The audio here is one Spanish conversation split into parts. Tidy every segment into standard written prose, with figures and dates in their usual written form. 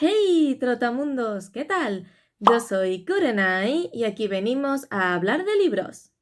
Hey, trotamundos, ¿qué tal? Yo soy Kurenai y aquí venimos a hablar de libros.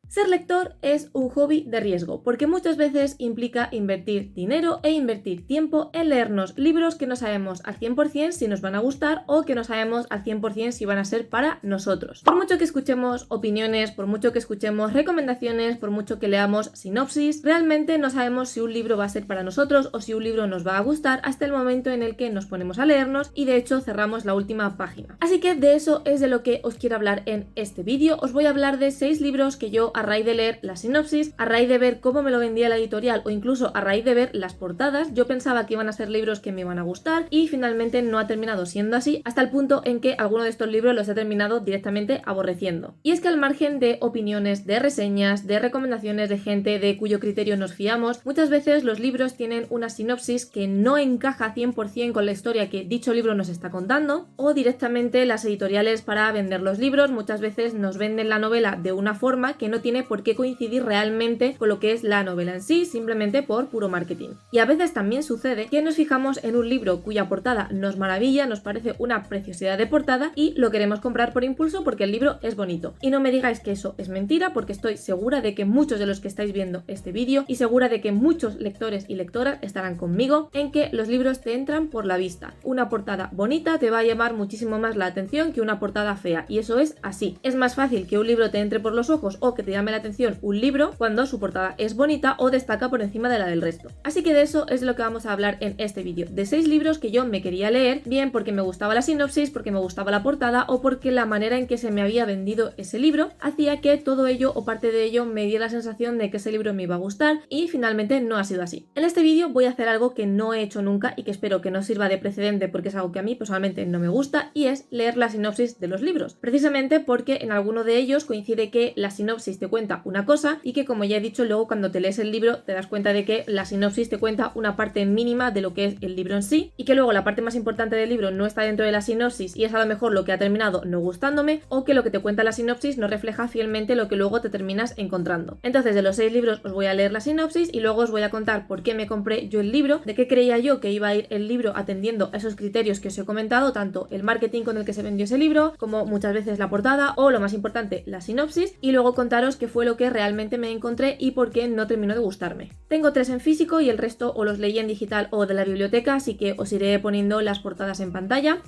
Ser lector es un hobby de riesgo, porque muchas veces implica invertir dinero e invertir tiempo en leernos libros que no sabemos al 100% si nos van a gustar o que no sabemos al 100% si van a ser para nosotros. Por mucho que escuchemos opiniones, por mucho que escuchemos recomendaciones, por mucho que leamos sinopsis, realmente no sabemos si un libro va a ser para nosotros o si un libro nos va a gustar hasta el momento en el que nos ponemos a leernos y de hecho cerramos la última página. Así que de eso es de lo que os quiero hablar en este vídeo. Os voy a hablar de 6 libros que yo a raíz de leer la sinopsis, a raíz de ver cómo me lo vendía la editorial o incluso a raíz de ver las portadas, yo pensaba que iban a ser libros que me iban a gustar y finalmente no ha terminado siendo así, hasta el punto en que alguno de estos libros los he terminado directamente aborreciendo. Y es que al margen de opiniones, de reseñas, de recomendaciones de gente de cuyo criterio nos fiamos, muchas veces los libros tienen una sinopsis que no encaja 100% con la historia que dicho libro nos está contando, o directamente las editoriales para vender los libros muchas veces nos venden la novela de una forma que no tiene por qué coincidir realmente con lo que es la novela en sí, simplemente por puro marketing. Y a veces también sucede que nos fijamos en un libro cuya portada nos maravilla, nos parece una preciosidad de portada y lo queremos comprar por impulso porque el libro es bonito. Y no me digáis que eso es mentira, porque estoy segura de que muchos de los que estáis viendo este vídeo y segura de que muchos lectores y lectoras estarán conmigo en que los libros te entran por la vista. Una portada bonita te va a llamar muchísimo más la atención que una portada fea, y eso es así. Es más fácil que un libro te entre por los ojos o que te llame la atención un libro cuando su portada es bonita o destaca por encima de la del resto. Así que de eso es lo que vamos a hablar en este vídeo, de 6 libros que yo me quería leer, bien porque me gustaba la sinopsis, porque me gustaba la portada o porque la manera en que se me había vendido ese libro hacía que todo ello o parte de ello me diera la sensación de que ese libro me iba a gustar, y finalmente no ha sido así. En este vídeo voy a hacer algo que no he hecho nunca y que espero que no sirva de precedente porque es algo que a mí personalmente no me gusta, y es leer la sinopsis de los libros, precisamente porque en alguno de ellos coincide que la sinopsis te cuenta una cosa y que, como ya he dicho, luego cuando te lees el libro te das cuenta de que la sinopsis te cuenta una parte mínima de lo que es el libro en sí, y que luego la parte más importante del libro no está dentro de la sinopsis y es a lo mejor lo que ha terminado no gustándome, o que lo que te cuenta la sinopsis no refleja fielmente lo que luego te terminas encontrando. Entonces, de los 6 libros os voy a leer la sinopsis y luego os voy a contar por qué me compré yo el libro, de qué creía yo que iba a ir el libro atendiendo a esos criterios que os he comentado, tanto el marketing con el que se vendió ese libro, como muchas veces la portada o, lo más importante, la sinopsis, y luego contaros qué fue lo que realmente me encontré y por qué no terminó de gustarme. Tengo 3 en físico y el resto o los leí en digital o de la biblioteca, así que os iré poniendo las portadas en pantalla.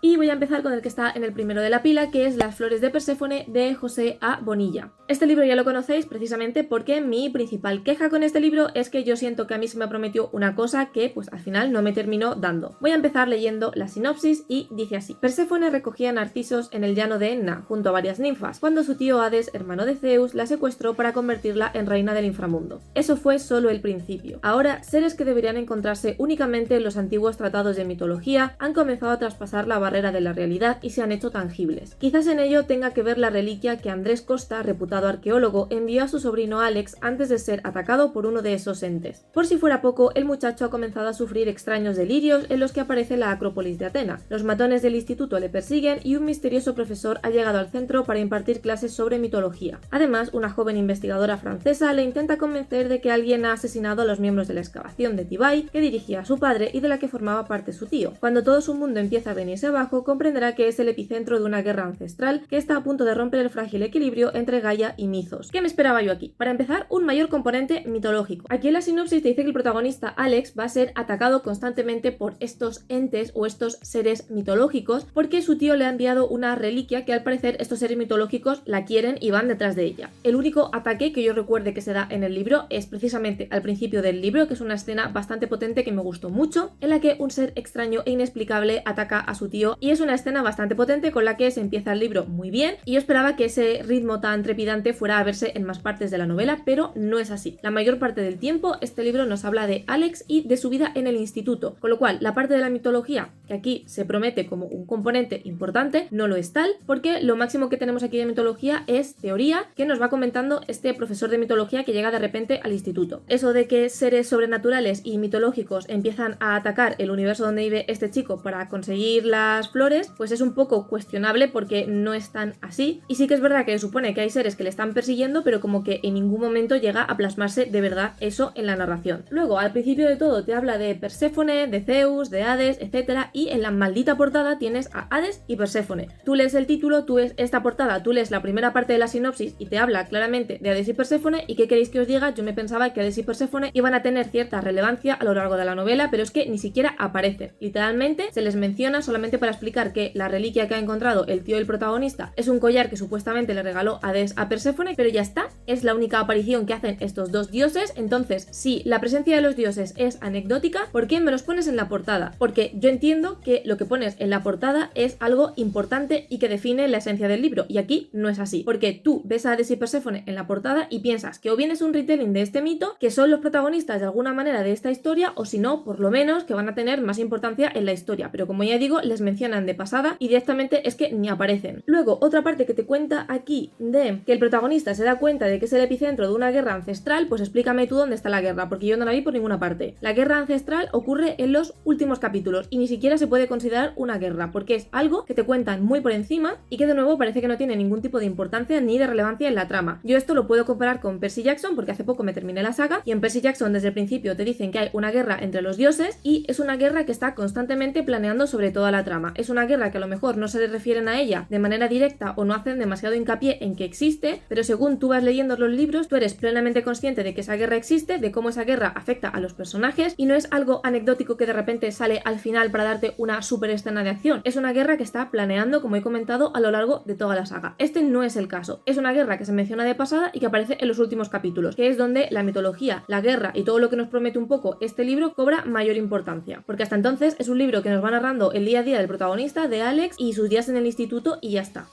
Y voy a empezar con el que está en el primero de la pila, que es Las flores de Perséfone, de José A. Bonilla. Este libro ya lo conocéis precisamente porque mi principal queja con este libro es que yo siento que a mí se me prometió una cosa que pues al final no me terminó dando. Voy a empezar leyendo la sinopsis y dice así: Perséfone recogía narcisos en el llano de Enna junto a varias ninfas, cuando su tío Hades, hermano de Zeus, la secuestró para convertirla en reina del inframundo. Eso fue solo el principio. Ahora, seres que deberían encontrarse únicamente en los antiguos tratados de mitología han comenzado a traspasar la barrera de la realidad y se han hecho tangibles. Quizás en ello tenga que ver la reliquia que Andrés Costa, reputado arqueólogo, envió a su sobrino Alex antes de ser atacado por uno de esos entes. Por si fuera poco, el muchacho ha comenzado a sufrir extraños delirios en los que aparece la Acrópolis de Atena. Los matones del instituto le persiguen y un misterioso profesor ha llegado al centro para impartir clases sobre mitología. Además, una joven investigadora francesa le intenta convencer de que alguien ha asesinado a los miembros de la excavación de Tibai que dirigía a su padre y de la que formaba parte su tío. Cuando todo su mundo empieza a venirse abajo, comprenderá que es el epicentro de una guerra ancestral que está a punto de romper el frágil equilibrio entre Gaia y Mizos. ¿Qué me esperaba yo aquí? Para empezar, un mayor componente mitológico. Aquí en la sinopsis te dice que el protagonista Alex va a ser atacado constantemente por estos entes o estos seres mitológicos porque su tío le ha enviado una reliquia que al parecer estos seres mitológicos la quieren y van detrás de ella. El único ataque que yo recuerde que se da en el libro es precisamente al principio del libro, que es una escena bastante potente que me gustó mucho, en la que un ser extraño e inexplicable ataca a su tío, y es una escena bastante potente con la que se empieza el libro muy bien, y yo esperaba que ese ritmo tan trepidante fuera a verse en más partes de la novela, pero no es así. La mayor parte del tiempo este libro nos habla de Alex y de su vida en el instituto, con lo cual la parte de la mitología, que aquí se promete como un componente importante, no lo es tal, porque lo máximo que tenemos aquí de mitología es teoría que nos va comentando este profesor de mitología que llega de repente al instituto. Eso de que seres sobrenaturales y mitológicos empiezan a atacar el universo donde vive este chico para conseguir la las flores, pues es un poco cuestionable porque no es tan así. Y sí que es verdad que se supone que hay seres que le están persiguiendo, pero como que en ningún momento llega a plasmarse de verdad eso en la narración. Luego, al principio de todo te habla de Perséfone, de Zeus, de Hades, etc. Y en la maldita portada tienes a Hades y Perséfone. Tú lees el título, tú ves esta portada, tú lees la primera parte de la sinopsis y te habla claramente de Hades y Perséfone. ¿Y qué queréis que os diga? Yo me pensaba que Hades y Perséfone iban a tener cierta relevancia a lo largo de la novela, pero es que ni siquiera aparecen. Literalmente se les menciona solamente para explicar que la reliquia que ha encontrado el tío del protagonista es un collar que supuestamente le regaló Hades a Perséfone, pero ya está, es la única aparición que hacen estos dos dioses. Entonces, si la presencia de los dioses es anecdótica, ¿por qué me los pones en la portada? Porque yo entiendo que lo que pones en la portada es algo importante y que define la esencia del libro, y aquí no es así, porque tú ves a Hades y Perséfone en la portada y piensas que o bien es un retelling de este mito, que son los protagonistas de alguna manera de esta historia, o si no, por lo menos que van a tener más importancia en la historia, pero como ya digo, les mencionan de pasada y directamente es que ni aparecen. Luego, otra parte que te cuenta aquí de que el protagonista se da cuenta de que es el epicentro de una guerra ancestral, pues explícame tú dónde está la guerra, porque yo no la vi por ninguna parte. La guerra ancestral ocurre en los últimos capítulos y ni siquiera se puede considerar una guerra, porque es algo que te cuentan muy por encima y que de nuevo parece que no tiene ningún tipo de importancia ni de relevancia en la trama. Yo esto lo puedo comparar con Percy Jackson porque hace poco me terminé la saga y en Percy Jackson desde el principio te dicen que hay una guerra entre los dioses y es una guerra que está constantemente planeando sobre toda la trama. Es una guerra que a lo mejor no se le refieren a ella de manera directa o no hacen demasiado hincapié en que existe, pero según tú vas leyendo los libros, tú eres plenamente consciente de que esa guerra existe, de cómo esa guerra afecta a los personajes y no es algo anecdótico que de repente sale al final para darte una super escena de acción. Es una guerra que está planeando, como he comentado, a lo largo de toda la saga. Este no es el caso. Es una guerra que se menciona de pasada y que aparece en los últimos capítulos, que es donde la mitología, la guerra y todo lo que nos promete un poco este libro cobra mayor importancia. Porque hasta entonces es un libro que nos va narrando el día a día del protagonista, de Alex, y sus días en el instituto y ya está.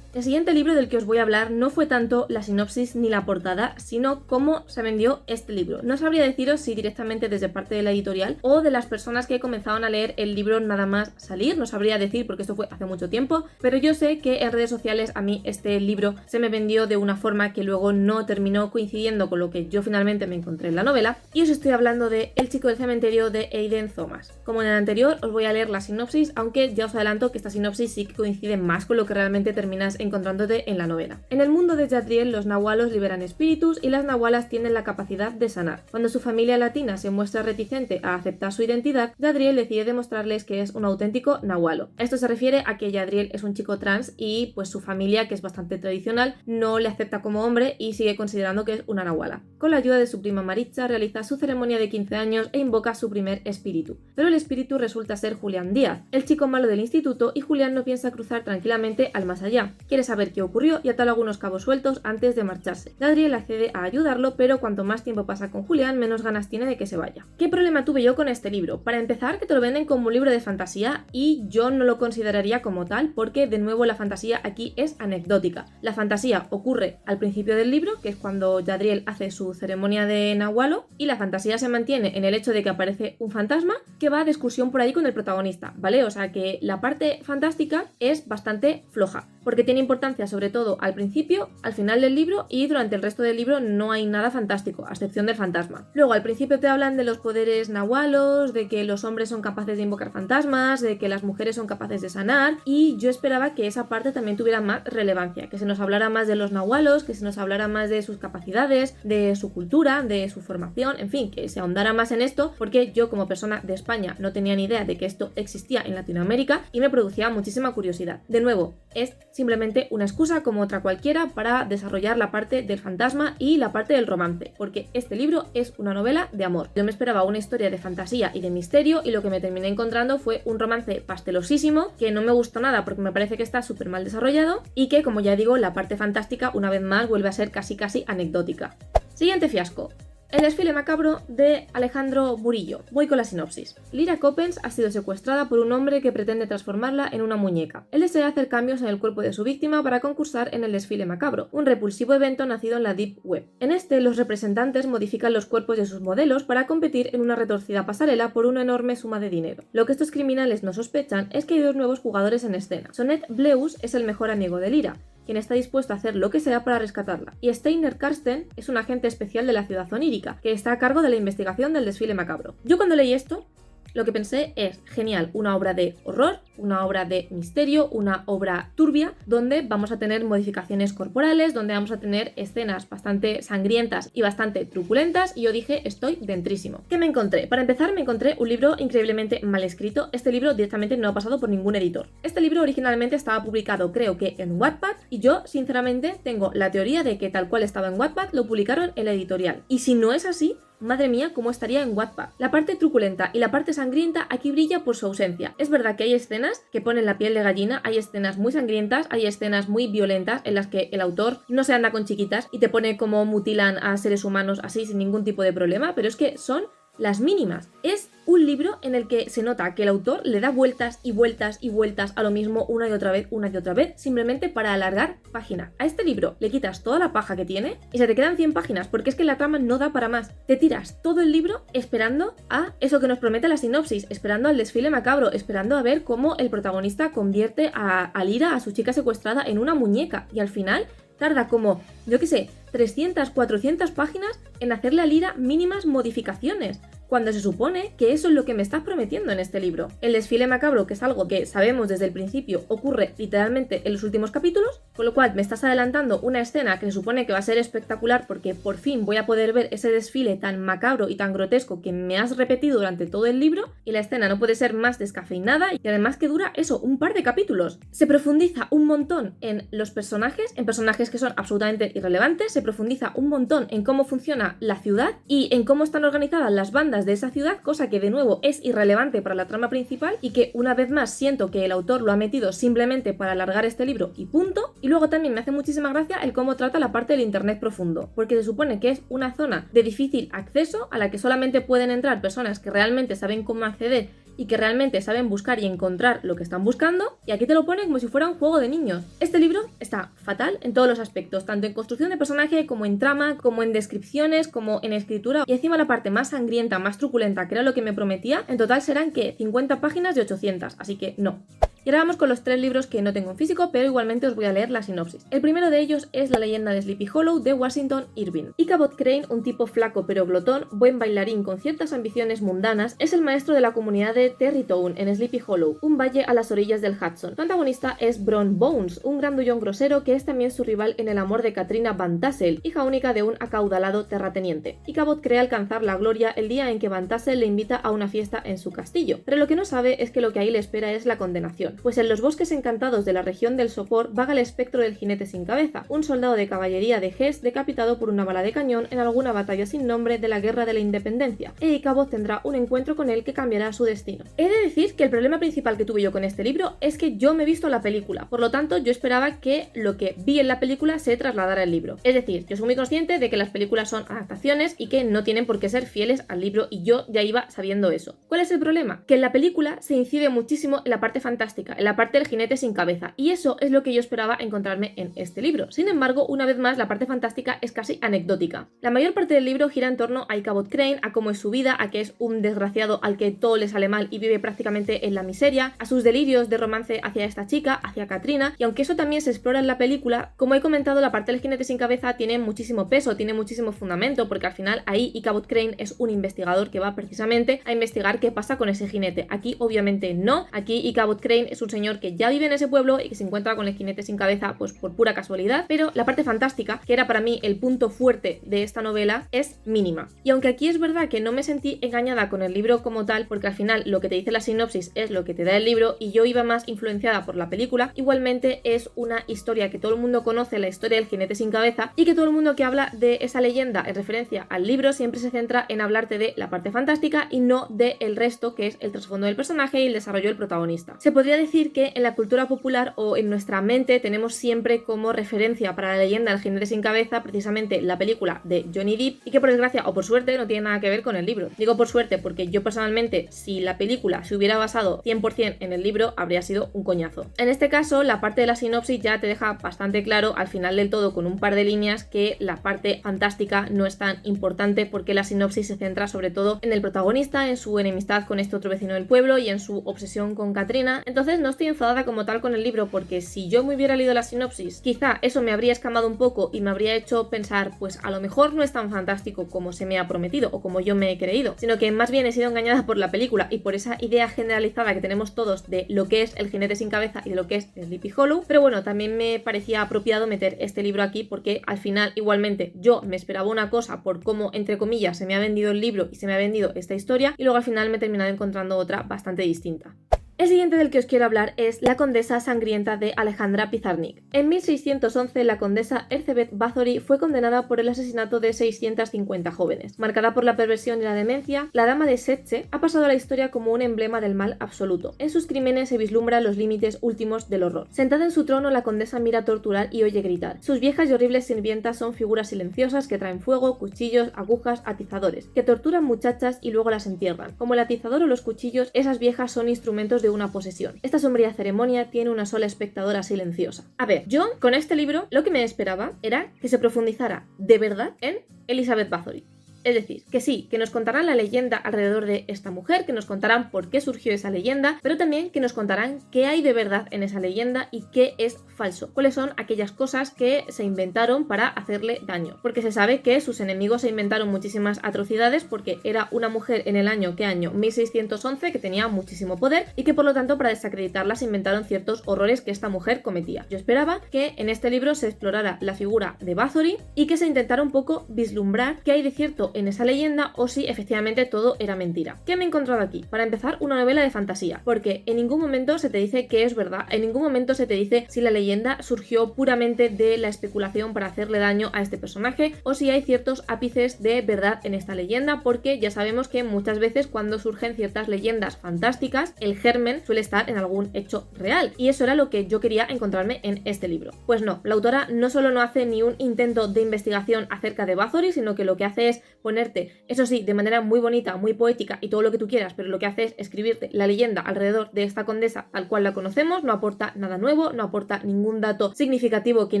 El siguiente libro del que os voy a hablar no fue tanto la sinopsis ni la portada, sino cómo se vendió este libro. No sabría deciros si directamente desde parte de la editorial o de las personas que comenzaban a leer el libro nada más salir, no sabría decir porque esto fue hace mucho tiempo, pero yo sé que en redes sociales a mí este libro se me vendió de una forma que luego no terminó coincidiendo con lo que yo finalmente me encontré en la novela, y os estoy hablando de El chico del cementerio de Aidan Thomas. Como en el anterior, os voy a leer la sinopsis, aunque ya os adelanto que esta sinopsis sí que coincide más con lo que realmente terminas encontrándote en la novela. En el mundo de Jadriel, los nahualos liberan espíritus y las nahualas tienen la capacidad de sanar. Cuando su familia latina se muestra reticente a aceptar su identidad, Jadriel decide demostrarles que es un auténtico nahualo. Esto se refiere a que Jadriel es un chico trans y pues su familia, que es bastante tradicional, no le acepta como hombre y sigue considerando que es una nahuala. Con la ayuda de su prima Maritza realiza su ceremonia de 15 años e invoca su primer espíritu. Pero el espíritu resulta ser Julián Díaz, el chico malo del instituto, y Julián no piensa cruzar tranquilamente al más allá. Quiere saber qué ocurrió y atar algunos cabos sueltos antes de marcharse. Jadriel accede a ayudarlo, pero cuanto más tiempo pasa con Julián, menos ganas tiene de que se vaya. ¿Qué problema tuve yo con este libro? Para empezar, que te lo venden como un libro de fantasía y yo no lo consideraría como tal porque, de nuevo, la fantasía aquí es anecdótica. La fantasía ocurre al principio del libro, que es cuando Jadriel hace su ceremonia de Nahualo, y la fantasía se mantiene en el hecho de que aparece un fantasma que va de excursión por ahí con el protagonista, ¿vale? O sea que la parte fantástica es bastante floja, porque tiene importancia sobre todo al principio, al final del libro, y durante el resto del libro no hay nada fantástico, a excepción del fantasma. Luego al principio te hablan de los poderes nahualos, de que los hombres son capaces de invocar fantasmas, de que las mujeres son capaces de sanar, y yo esperaba que esa parte también tuviera más relevancia, que se nos hablara más de los nahualos, que se nos hablara más de sus capacidades, de su cultura, de su formación, en fin, que se ahondara más en esto, porque yo como persona de España no tenía ni idea de que esto existía en Latinoamérica y me producía muchísima curiosidad. De nuevo, es simplemente una excusa como otra cualquiera para desarrollar la parte del fantasma y la parte del romance, porque este libro es una novela de amor. Yo me esperaba una historia de fantasía y de misterio y lo que me terminé encontrando fue un romance pastelosísimo que no me gustó nada porque me parece que está súper mal desarrollado y que, como ya digo, la parte fantástica una vez más vuelve a ser casi anecdótica. Siguiente fiasco. El desfile macabro de Alejandro Murillo. Voy con la sinopsis. Lyra Coppens ha sido secuestrada por un hombre que pretende transformarla en una muñeca. Él desea hacer cambios en el cuerpo de su víctima para concursar en el desfile macabro, un repulsivo evento nacido en la Deep Web. En este, los representantes modifican los cuerpos de sus modelos para competir en una retorcida pasarela por una enorme suma de dinero. Lo que estos criminales no sospechan es que hay dos nuevos jugadores en escena. Sonnet Bleus es el mejor amigo de Lyra, quien está dispuesto a hacer lo que sea para rescatarla. Y Steiner Karsten es un agente especial de la ciudad onírica, que está a cargo de la investigación del desfile macabro. Yo cuando leí esto, lo que pensé es, genial, una obra de horror, una obra de misterio, una obra turbia, donde vamos a tener modificaciones corporales, donde vamos a tener escenas bastante sangrientas y bastante truculentas, y yo dije, estoy dentrísimo. ¿Qué me encontré? Para empezar, me encontré un libro increíblemente mal escrito. Este libro directamente no ha pasado por ningún editor. Este libro originalmente estaba publicado, creo que en Wattpad, y yo, sinceramente, tengo la teoría de que tal cual estaba en Wattpad, lo publicaron en la editorial. Y si no es así, madre mía, cómo estaría en Wattpad. La parte truculenta y la parte sangrienta aquí brilla por su ausencia. Es verdad que hay escenas que ponen la piel de gallina, hay escenas muy sangrientas, hay escenas muy violentas en las que el autor no se anda con chiquitas y te pone cómo mutilan a seres humanos así sin ningún tipo de problema, pero es que son las mínimas. Es un libro en el que se nota que el autor le da vueltas y vueltas y vueltas a lo mismo una y otra vez, simplemente para alargar página. A este libro le quitas toda la paja que tiene y se te quedan 100 páginas, porque es que la trama no da para más. Te tiras todo el libro esperando a eso que nos promete la sinopsis, esperando al desfile macabro, esperando a ver cómo el protagonista convierte a Lyra, a su chica secuestrada, en una muñeca, y al final tarda como, yo qué sé, 300, 400 páginas en hacerle a Lyra mínimas modificaciones, cuando se supone que eso es lo que me estás prometiendo en este libro. El desfile macabro, que es algo que sabemos desde el principio, ocurre literalmente en los últimos capítulos, con lo cual me estás adelantando una escena que se supone que va a ser espectacular porque por fin voy a poder ver ese desfile tan macabro y tan grotesco que me has repetido durante todo el libro, y la escena no puede ser más descafeinada y además que dura eso, un par de capítulos. Se profundiza un montón en los personajes, en personajes que son absolutamente irrelevantes, se profundiza un montón en cómo funciona la ciudad y en cómo están organizadas las bandas de esa ciudad, cosa que de nuevo es irrelevante para la trama principal y que una vez más siento que el autor lo ha metido simplemente para alargar este libro y punto. Y luego también me hace muchísima gracia el cómo trata la parte del internet profundo, porque se supone que es una zona de difícil acceso a la que solamente pueden entrar personas que realmente saben cómo acceder y que realmente saben buscar y encontrar lo que están buscando, y aquí te lo ponen como si fuera un juego de niños. Este libro está fatal en todos los aspectos, tanto en construcción de personaje, como en trama, como en descripciones, como en escritura, y encima la parte más sangrienta, más truculenta, que era lo que me prometía, en total serán que 50 páginas de 800, así que no. Y ahora vamos con los 3 libros que no tengo en físico, pero igualmente os voy a leer la sinopsis. El primero de ellos es La leyenda de Sleepy Hollow, de Washington Irving. Ichabod Crane, un tipo flaco pero glotón, buen bailarín con ciertas ambiciones mundanas, es el maestro de la comunidad de Terrytown en Sleepy Hollow, un valle a las orillas del Hudson. Su antagonista es Bron Bones, un grandullón grosero que es también su rival en el amor de Katrina Van Tassel, hija única de un acaudalado terrateniente. Ichabod cree alcanzar la gloria el día en que Van Tassel le invita a una fiesta en su castillo, pero lo que no sabe es que lo que ahí le espera es la condenación, pues en los bosques encantados de la región del Sopor vaga el espectro del jinete sin cabeza, un soldado de caballería de Hesse decapitado por una bala de cañón en alguna batalla sin nombre de la Guerra de la Independencia, e Ichabod tendrá un encuentro con él que cambiará su destino. He de decir que el problema principal que tuve yo con este libro es que yo me he visto la película, por lo tanto yo esperaba que lo que vi en la película se trasladara al libro. Es decir, yo soy muy consciente de que las películas son adaptaciones y que no tienen por qué ser fieles al libro, y yo ya iba sabiendo eso. ¿Cuál es el problema? Que en la película se incide muchísimo en la parte fantástica, en la parte del jinete sin cabeza, y eso es lo que yo esperaba encontrarme en este libro. Sin embargo, una vez más, la parte fantástica es casi anecdótica. La mayor parte del libro gira en torno a Ichabod Crane, a cómo es su vida, a que es un desgraciado al que todo le sale mal y vive prácticamente en la miseria, a sus delirios de romance hacia esta chica, hacia Katrina, y aunque eso también se explora en la película, como he comentado, la parte del jinete sin cabeza tiene muchísimo peso, tiene muchísimo fundamento, porque al final ahí Ichabod Crane es un investigador que va precisamente a investigar qué pasa con ese jinete. Aquí obviamente no, aquí Ichabod Crane es un señor que ya vive en ese pueblo y que se encuentra con el jinete sin cabeza pues por pura casualidad, pero la parte fantástica, que era para mí el punto fuerte de esta novela, es mínima. Y aunque aquí es verdad que no me sentí engañada con el libro como tal, porque al final lo que te dice la sinopsis es lo que te da el libro y yo iba más influenciada por la película, igualmente es una historia que todo el mundo conoce, la historia del jinete sin cabeza, y que todo el mundo que habla de esa leyenda en referencia al libro siempre se centra en hablarte de la parte fantástica y no de el resto, que es el trasfondo del personaje y el desarrollo del protagonista. Se podría decir que en la cultura popular o en nuestra mente tenemos siempre como referencia para la leyenda del jinete sin cabeza precisamente la película de Johnny Depp, y que por desgracia o por suerte no tiene nada que ver con el libro. Digo por suerte porque yo personalmente, si la película se hubiera basado 100% en el libro, habría sido un coñazo. En este caso, la parte de la sinopsis ya te deja bastante claro al final del todo, con un par de líneas, que la parte fantástica no es tan importante, porque la sinopsis se centra sobre todo en el protagonista, en su enemistad con este otro vecino del pueblo y en su obsesión con Katrina. Entonces Entonces no estoy enfadada como tal con el libro, porque si yo me hubiera leído la sinopsis, quizá eso me habría escamado un poco y me habría hecho pensar, pues a lo mejor no es tan fantástico como se me ha prometido o como yo me he creído, sino que más bien he sido engañada por la película y por esa idea generalizada que tenemos todos de lo que es El jinete sin cabeza y de lo que es Sleepy Hollow. Pero bueno, también me parecía apropiado meter este libro aquí porque al final igualmente yo me esperaba una cosa por cómo, entre comillas, se me ha vendido el libro y se me ha vendido esta historia, y luego al final me he terminado encontrando otra bastante distinta. El siguiente del que os quiero hablar es La condesa sangrienta de Alejandra Pizarnik. En 1611 la condesa Elizabeth Bathory fue condenada por el asesinato de 650 jóvenes. Marcada por la perversión y la demencia, la dama de Setche ha pasado a la historia como un emblema del mal absoluto. En sus crímenes se vislumbran los límites últimos del horror. Sentada en su trono, la condesa mira torturar y oye gritar. Sus viejas y horribles sirvientas son figuras silenciosas que traen fuego, cuchillos, agujas, atizadores, que torturan muchachas y luego las entierran. Como el atizador o los cuchillos, esas viejas son instrumentos de una posesión. Esta sombría ceremonia tiene una sola espectadora silenciosa. A ver, yo con este libro lo que me esperaba era que se profundizara de verdad en Elizabeth Bathory. Es decir, que sí, que nos contarán la leyenda alrededor de esta mujer, que nos contarán por qué surgió esa leyenda, pero también que nos contarán qué hay de verdad en esa leyenda y qué es falso. Cuáles son aquellas cosas que se inventaron para hacerle daño. Porque se sabe que sus enemigos se inventaron muchísimas atrocidades porque era una mujer en el año, ¿qué año? 1611, que tenía muchísimo poder y que por lo tanto para desacreditarla se inventaron ciertos horrores que esta mujer cometía. Yo esperaba que en este libro se explorara la figura de Bathory y que se intentara un poco vislumbrar qué hay de cierto en esa leyenda o si efectivamente todo era mentira. ¿Qué me he encontrado aquí? Para empezar, una novela de fantasía, porque en ningún momento se te dice que es verdad, en ningún momento se te dice si la leyenda surgió puramente de la especulación para hacerle daño a este personaje o si hay ciertos ápices de verdad en esta leyenda, porque ya sabemos que muchas veces cuando surgen ciertas leyendas fantásticas, el germen suele estar en algún hecho real, y eso era lo que yo quería encontrarme en este libro. Pues no, la autora no solo no hace ni un intento de investigación acerca de Bathory, sino que lo que hace es ponerte, eso sí, de manera muy bonita, muy poética y todo lo que tú quieras, pero lo que hace es escribirte la leyenda alrededor de esta condesa tal cual la conocemos, no aporta nada nuevo, no aporta ningún dato significativo que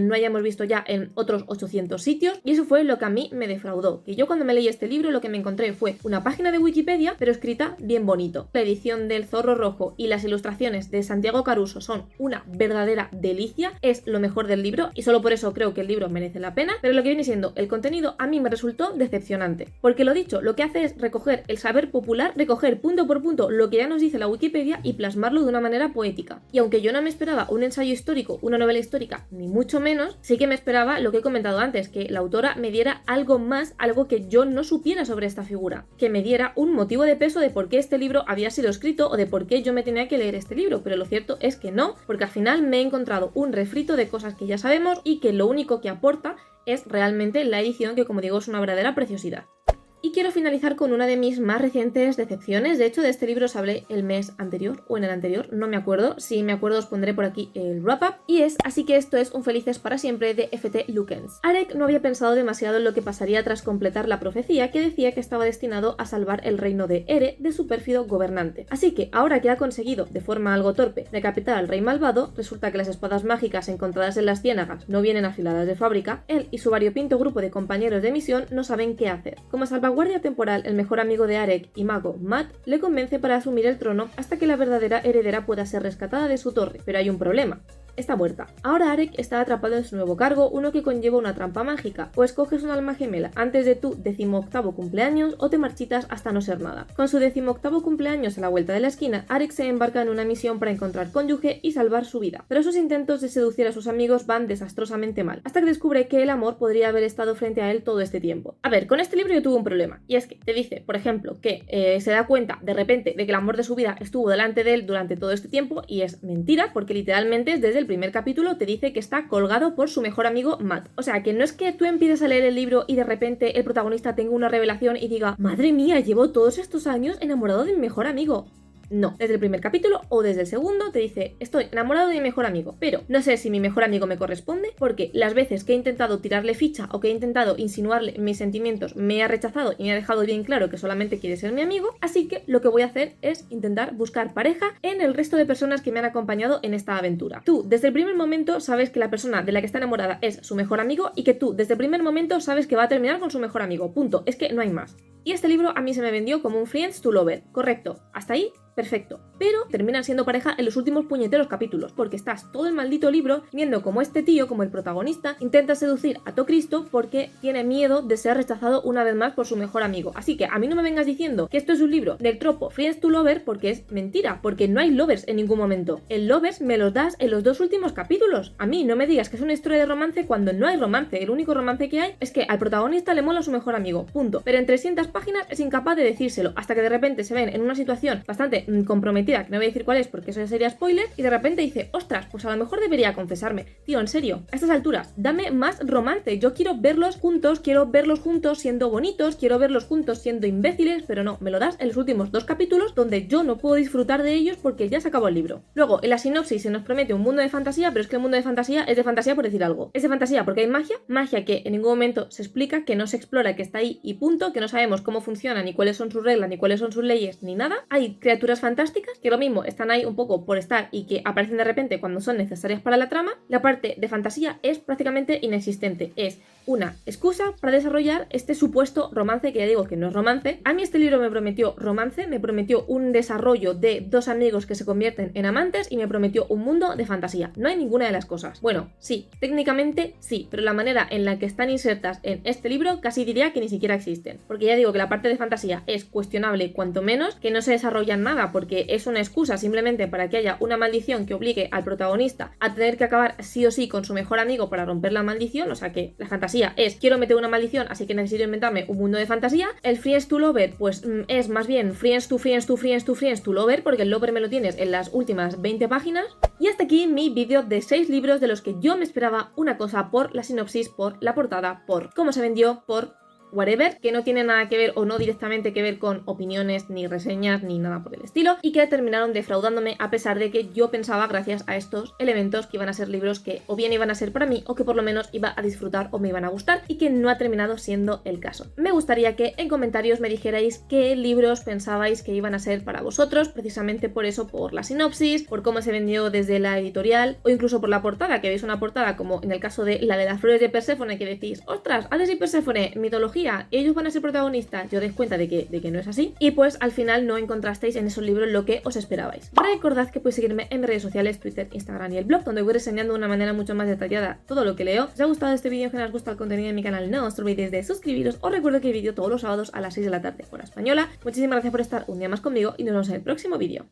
no hayamos visto ya en otros 800 sitios, y eso fue lo que a mí me defraudó, que yo cuando me leí este libro lo que me encontré fue una página de Wikipedia, pero escrita bien bonito. La edición del Zorro Rojo y las ilustraciones de Santiago Caruso son una verdadera delicia, es lo mejor del libro y solo por eso creo que el libro merece la pena, pero lo que viene siendo el contenido a mí me resultó decepcionante. Porque lo dicho, lo que hace es recoger el saber popular, recoger punto por punto lo que ya nos dice la Wikipedia y plasmarlo de una manera poética. Y aunque yo no me esperaba un ensayo histórico, una novela histórica, ni mucho menos, sí que me esperaba lo que he comentado antes, que la autora me diera algo más, algo que yo no supiera sobre esta figura, que me diera un motivo de peso de por qué este libro había sido escrito o de por qué yo me tenía que leer este libro, pero lo cierto es que no, porque al final me he encontrado un refrito de cosas que ya sabemos y que lo único que aporta es realmente la edición, que como digo es una verdadera preciosidad. Y quiero finalizar con una de mis más recientes decepciones. De hecho, de este libro os hablé el mes anterior o en el anterior, no me acuerdo. Si me acuerdo os pondré por aquí el wrap-up. Y es Así que esto es un felices para siempre de F.T. Lukens. Arek no había pensado demasiado en lo que pasaría tras completar la profecía que decía que estaba destinado a salvar el reino de Ere de su pérfido gobernante. Así que ahora que ha conseguido, de forma algo torpe, decapitar al rey malvado, resulta que las espadas mágicas encontradas en las ciénagas no vienen afiladas de fábrica. Él y su variopinto grupo de compañeros de misión no saben qué hacer. Como salvaguardia temporal, el mejor amigo de Arek y mago Matt le convence para asumir el trono hasta que la verdadera heredera pueda ser rescatada de su torre, pero hay un problema. Está muerta. Ahora Arek está atrapado en su nuevo cargo, uno que conlleva una trampa mágica. O escoges un alma gemela antes de tu 18º cumpleaños o te marchitas hasta no ser nada. Con su 18º cumpleaños a la vuelta de la esquina, Arek se embarca en una misión para encontrar cónyuge y salvar su vida. Pero sus intentos de seducir a sus amigos van desastrosamente mal, hasta que descubre que el amor podría haber estado frente a él todo este tiempo. A ver, con este libro yo tuve un problema, y es que te dice, por ejemplo, que se da cuenta de repente de que el amor de su vida estuvo delante de él durante todo este tiempo, y es mentira, porque literalmente desde el primer capítulo te dice que está colgado por su mejor amigo Matt. O sea, que no es que tú empieces a leer el libro y de repente el protagonista tenga una revelación y diga, madre mía, llevo todos estos años enamorado de mi mejor amigo. No, desde el primer capítulo o desde el segundo te dice, estoy enamorado de mi mejor amigo, pero no sé si mi mejor amigo me corresponde porque las veces que he intentado tirarle ficha o que he intentado insinuarle mis sentimientos me ha rechazado y me ha dejado bien claro que solamente quiere ser mi amigo, así que lo que voy a hacer es intentar buscar pareja en el resto de personas que me han acompañado en esta aventura. Tú desde el primer momento sabes que la persona de la que está enamorada es su mejor amigo y que tú desde el primer momento sabes que va a terminar con su mejor amigo, punto, es que no hay más. Y este libro a mí se me vendió como un Friends to Lover, correcto, hasta ahí perfecto, pero terminan siendo pareja en los últimos puñeteros capítulos, porque estás todo el maldito libro viendo como este tío, como el protagonista, intenta seducir a todo Cristo porque tiene miedo de ser rechazado una vez más por su mejor amigo. Así que a mí no me vengas diciendo que esto es un libro del tropo Friends to Lover, porque es mentira, porque no hay lovers en ningún momento. El lovers me los das en los 2 últimos capítulos. A mí no me digas que es una historia de romance cuando no hay romance. El único romance que hay es que al protagonista le mola a su mejor amigo, punto. Pero en 300 páginas es incapaz de decírselo, hasta que de repente se ven en una situación bastante comprometida, que no voy a decir cuál es porque eso ya sería spoiler, y de repente dice, ostras, pues a lo mejor debería confesarme. Tío, en serio, a estas alturas, dame más romance. Yo quiero verlos juntos siendo bonitos, quiero verlos juntos siendo imbéciles, pero no, me lo das en los últimos 2 capítulos donde yo no puedo disfrutar de ellos porque ya se acabó el libro. Luego, en la sinopsis se nos promete un mundo de fantasía, pero es que el mundo de fantasía es de fantasía por decir algo. Es de fantasía porque hay magia que en ningún momento se explica, que no se explora, que está ahí y punto, que no sabemos cómo funciona, ni cuáles son sus reglas, ni cuáles son sus leyes, ni nada. Hay criaturas fantásticas que lo mismo están ahí un poco por estar y que aparecen de repente cuando son necesarias para la trama. La parte de fantasía es prácticamente inexistente. Es una excusa para desarrollar este supuesto romance que ya digo que no es romance. A mí este libro me prometió romance, me prometió un desarrollo de 2 amigos que se convierten en amantes y me prometió un mundo de fantasía. No hay ninguna de las cosas. Bueno, sí, técnicamente sí, pero la manera en la que están insertas en este libro casi diría que ni siquiera existen. Porque ya digo que la parte de fantasía es cuestionable cuanto menos, que no se desarrolla nada porque es una excusa simplemente para que haya una maldición que obligue al protagonista a tener que acabar sí o sí con su mejor amigo para romper la maldición. O sea que la fantasía es quiero meter una maldición, así que necesito inventarme un mundo de fantasía. El Friends to Lover pues es más bien Friends to Lover, porque el Lover me lo tienes en las últimas 20 páginas. Y hasta aquí mi vídeo de 6 libros de los que yo me esperaba una cosa por la sinopsis, por la portada, por cómo se vendió, por whatever, que no tiene nada que ver o no directamente que ver con opiniones, ni reseñas, ni nada por el estilo, y que terminaron defraudándome a pesar de que yo pensaba, gracias a estos elementos, que iban a ser libros que o bien iban a ser para mí o que por lo menos iba a disfrutar o me iban a gustar, y que no ha terminado siendo el caso. Me gustaría que en comentarios me dijerais qué libros pensabais que iban a ser para vosotros, precisamente por eso, por la sinopsis, por cómo se vendió desde la editorial, o incluso por la portada, que veis una portada como en el caso de la de las flores de Perséfone, que decís, ostras, Hades y Perséfone, mitología, ellos van a ser protagonistas, yo os cuenta de que no es así, y pues al final no encontrasteis en esos libros lo que os esperabais. Recordad que podéis seguirme en mis redes sociales, Twitter, Instagram y el blog, donde voy reseñando de una manera mucho más detallada todo lo que leo. Si os ha gustado este vídeo, que os gusta el contenido de mi canal, no os olvidéis de suscribiros. Os recuerdo que hay vídeo todos los sábados a las 6 de la tarde, hora española. Muchísimas gracias por estar un día más conmigo y nos vemos en el próximo vídeo.